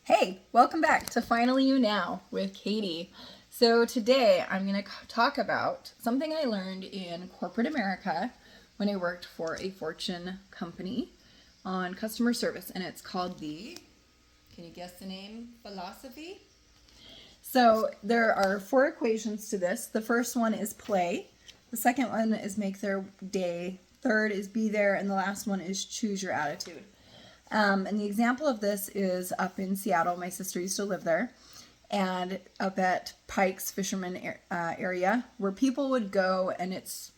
Hey, welcome back to Finally You Now with Katy. So today I'm going to talk about something I learned in corporate America when I worked for a Fortune company on customer service, and it's called can you guess the name, philosophy? So there are 4 equations to this. The first one is play. The second one is make their day. Third is be there. And the last one is choose your attitude. And the example of this is up in Seattle. My sister used to live there. And up at Pike's Fisherman area where people would go, and it's,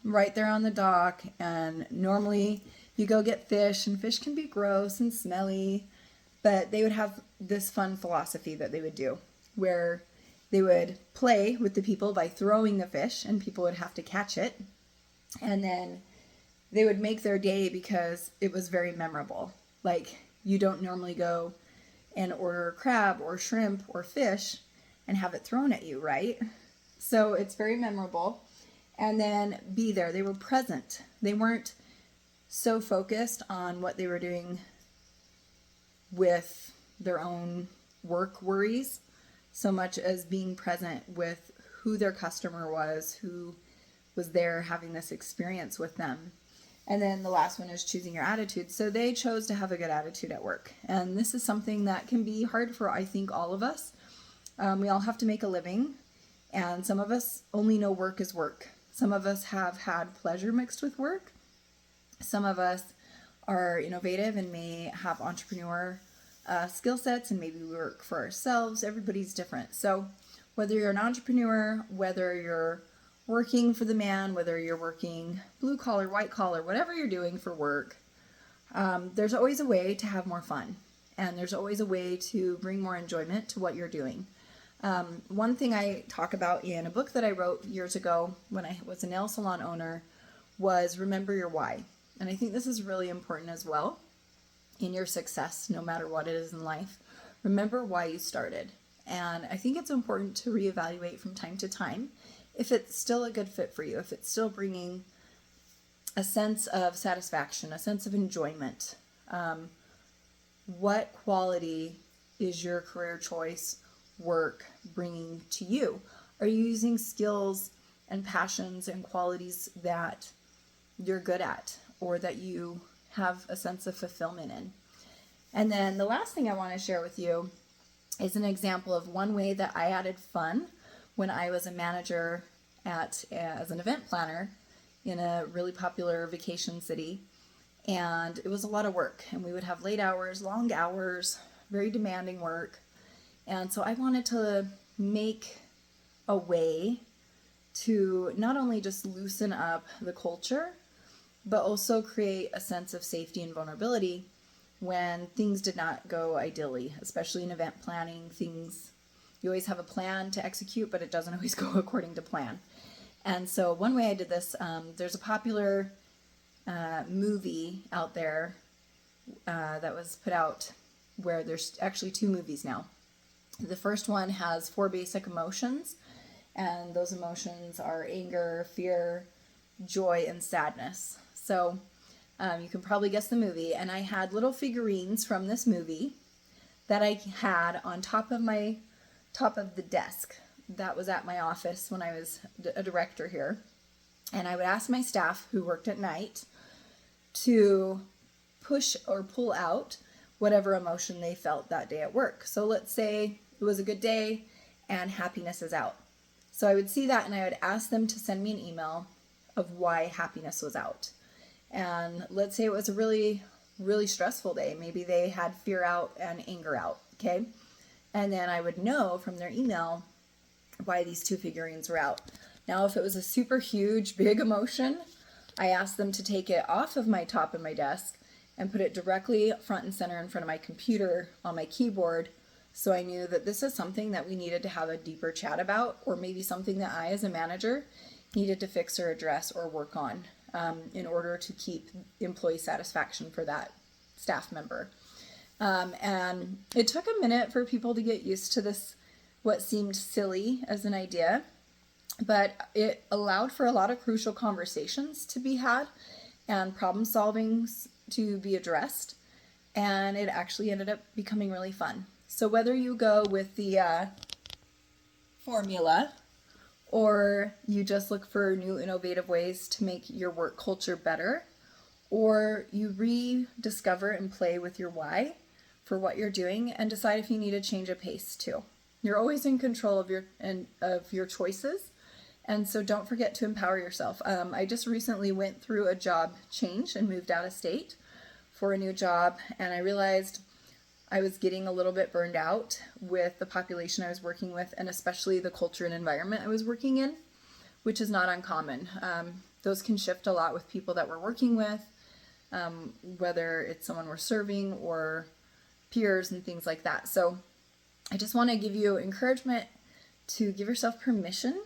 right there on the dock. And normally you go get fish, and fish can be gross and smelly. But they would have this fun philosophy that they would do where they would play with the people by throwing the fish, and people would have to catch it. And then they would make their day because it was very memorable. Like, you don't normally go and order crab or shrimp or fish and have it thrown at you, right? So it's very memorable. And then be there. They were present. They weren't so focused on what they were doing with their own work worries so much as being present with who their customer was, who was there having this experience with them. And then the last one is choosing your attitude. So they chose to have a good attitude at work. And this is something that can be hard for, I think, all of us. We all have to make a living. And some of us only know work is work. Some of us have had pleasure mixed with work. Some of us are innovative and may have entrepreneur skill sets, and maybe we work for ourselves. Everybody's different. So whether you're an entrepreneur, whether you're working for the man, whether you're working blue collar, white collar, whatever you're doing for work, there's always a way to have more fun. And there's always a way to bring more enjoyment to what you're doing. One thing I talk about in a book that I wrote years ago when I was a nail salon owner was remember your why. And I think this is really important as well in your success, no matter what it is in life. Remember why you started. And I think it's important to reevaluate from time to time if it's still a good fit for you, if it's still bringing a sense of satisfaction, a sense of enjoyment. What quality is your career choice, work bringing to you? Are you using skills and passions and qualities that you're good at, or that you have a sense of fulfillment in? And then the last thing I want to share with you is an example of one way that I added fun when I was a manager as an event planner in a really popular vacation city. And it was a lot of work, and we would have late hours, long hours, very demanding work. And so I wanted to make a way to not only just loosen up the culture, but also create a sense of safety and vulnerability when things did not go ideally, especially in event planning. You always have a plan to execute, but it doesn't always go according to plan. And so one way I did this, there's a popular movie out there that was put out where there's actually 2 movies now. The first one has 4 basic emotions, and those emotions are anger, fear, joy, and sadness. So you can probably guess the movie. And I had little figurines from this movie that I had on top of the desk that was at my office when I was a director here. And I would ask my staff who worked at night to push or pull out whatever emotion they felt that day at work. So let's say it was a good day and happiness is out. So I would see that, and I would ask them to send me an email of why happiness was out. And let's say it was a really, really stressful day. Maybe they had fear out and anger out, okay? And then I would know from their email why these 2 figurines were out. Now, if it was a super huge, big emotion, I asked them to take it off of my top of my desk and put it directly front and center in front of my computer on my keyboard, so I knew that this is something that we needed to have a deeper chat about, or maybe something that I, as a manager, needed to fix or address or work on in order to keep employee satisfaction for that staff member. And it took a minute for people to get used to this, what seemed silly as an idea, but it allowed for a lot of crucial conversations to be had and problem solving to be addressed. and it actually ended up becoming really fun. So whether you go with the formula or you just look for new innovative ways to make your work culture better, or you rediscover and play with your why for what you're doing and decide if you need to change a pace too. You're always in control of your choices, and so don't forget to empower yourself. I just recently went through a job change and moved out of state for a new job, and I realized I was getting a little bit burned out with the population I was working with, and especially the culture and environment I was working in, which is not uncommon. Those can shift a lot with people that we're working with, whether it's someone we're serving or peers and things like that. So I just want to give you encouragement to give yourself permission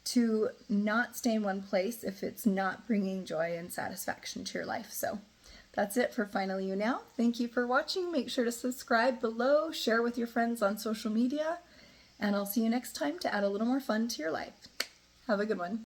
to not stay in one place if it's not bringing joy and satisfaction to your life. So that's it for Finally You Now. Thank you for watching. Make sure to subscribe below, share with your friends on social media, and I'll see you next time to add a little more fun to your life. Have a good one.